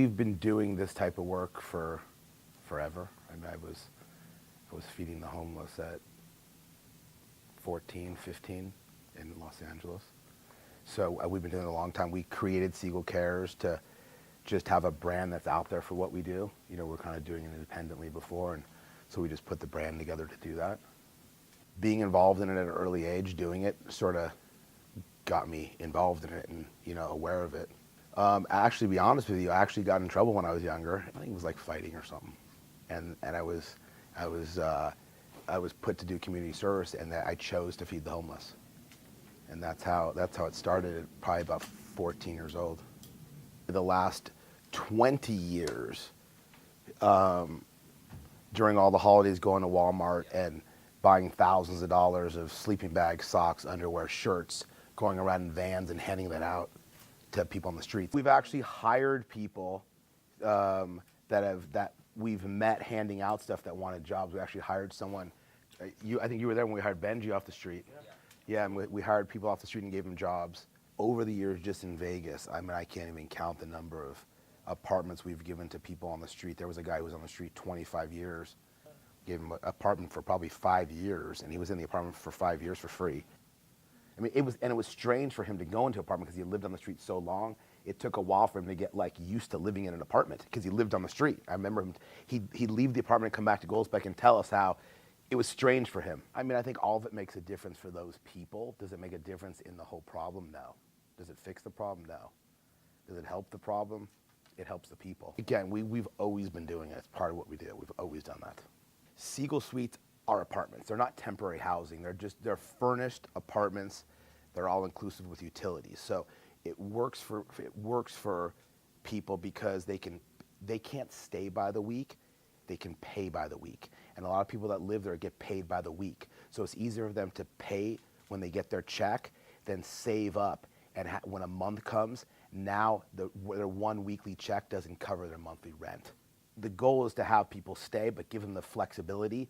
we've been doing this type of work for forever. I mean, I was feeding the homeless at 14, 15 in Los Angeles. So we've been doing it a long time. We created Siegel Cares to just have a brand that's out there for what we do. You know, we're kind of doing it independently before, and so we just put the brand together to do that. Being involved in it at an early age, doing it, sort of got me involved in it and, you know, aware of it. Actually, to be honest with you, I actually got in trouble when I was younger. I think it was like fighting or something, and I was put to do community service, and I chose to feed the homeless, and that's how it started at probably about 14 years old. The last 20 years, during all the holidays, going to Walmart and buying thousands of dollars of sleeping bags, socks, underwear, shirts, going around in vans and handing that out to people on the streets. We've actually hired people that we've met handing out stuff that wanted jobs. We actually hired someone. I think you were there when we hired Benji off the street. Yeah, and we hired people off the street and gave them jobs. Over the years, just in Vegas, I mean, I can't even count the number of apartments we've given to people on the street. There was a guy who was on the street 25 years. Gave him an apartment for probably 5 years, and he was in the apartment for 5 years for free. I mean, it was strange for him to go into an apartment because he lived on the street so long. It took a while for him to get like used to living in an apartment because he lived on the street. I remember him, he'd leave the apartment and come back to Goldsbeck and tell us how it was strange for him. I mean, I think all of it makes a difference for those people. Does it make a difference in the whole problem? No. Does it fix the problem? No. Does it help the problem? It helps the people. Again, we've always been doing it. It's part of what we do. We've always done that. Siegel Suites are apartments. They're not temporary housing. They're furnished apartments. They're all inclusive with utilities. So it works for people because they can't stay by the week. They can pay by the week. And a lot of people that live there get paid by the week. So it's easier for them to pay when they get their check than save up. And when a month comes, now their 1 weekly check doesn't cover their monthly rent. The goal is to have people stay, but give them the flexibility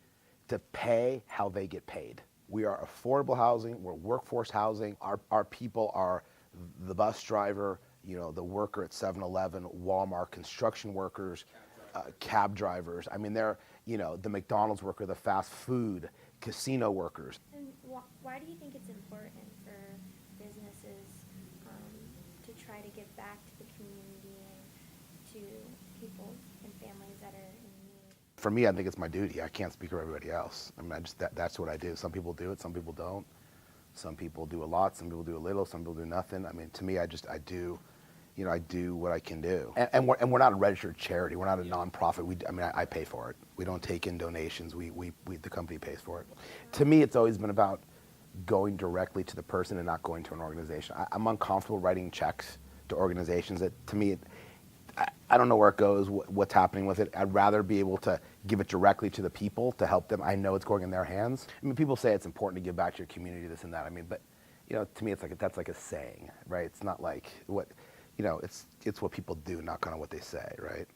to pay how they get paid. We are affordable housing, we're workforce housing. Our people are the bus driver, you know, the worker at 7-Eleven, Walmart, construction workers, cab drivers. I mean, they're, you know, the McDonald's worker, the fast food, casino workers. And why do you think it's important for businesses to try to give back to the community and to people and families that are in need? For me, I think it's my duty. I can't speak for everybody else. I mean, that's what I do. Some people do it, some people don't. Some people do a lot, some people do a little, some people do nothing. I mean, to me, I do, you know, I do what I can do. And we're not a registered charity. We're not a nonprofit. I pay for it. We don't take in donations. The company pays for it. To me, it's always been about going directly to the person and not going to an organization. I'm uncomfortable writing checks to organizations that, to me, I don't know where it goes, what's happening with it. I'd rather be able to give it directly to the people to help them. I know it's going in their hands. I mean, people say it's important to give back to your community, this and that. I mean, but, you know, to me, it's like that's like a saying, right? It's not like what, you know, it's what people do, not kind of what they say, right?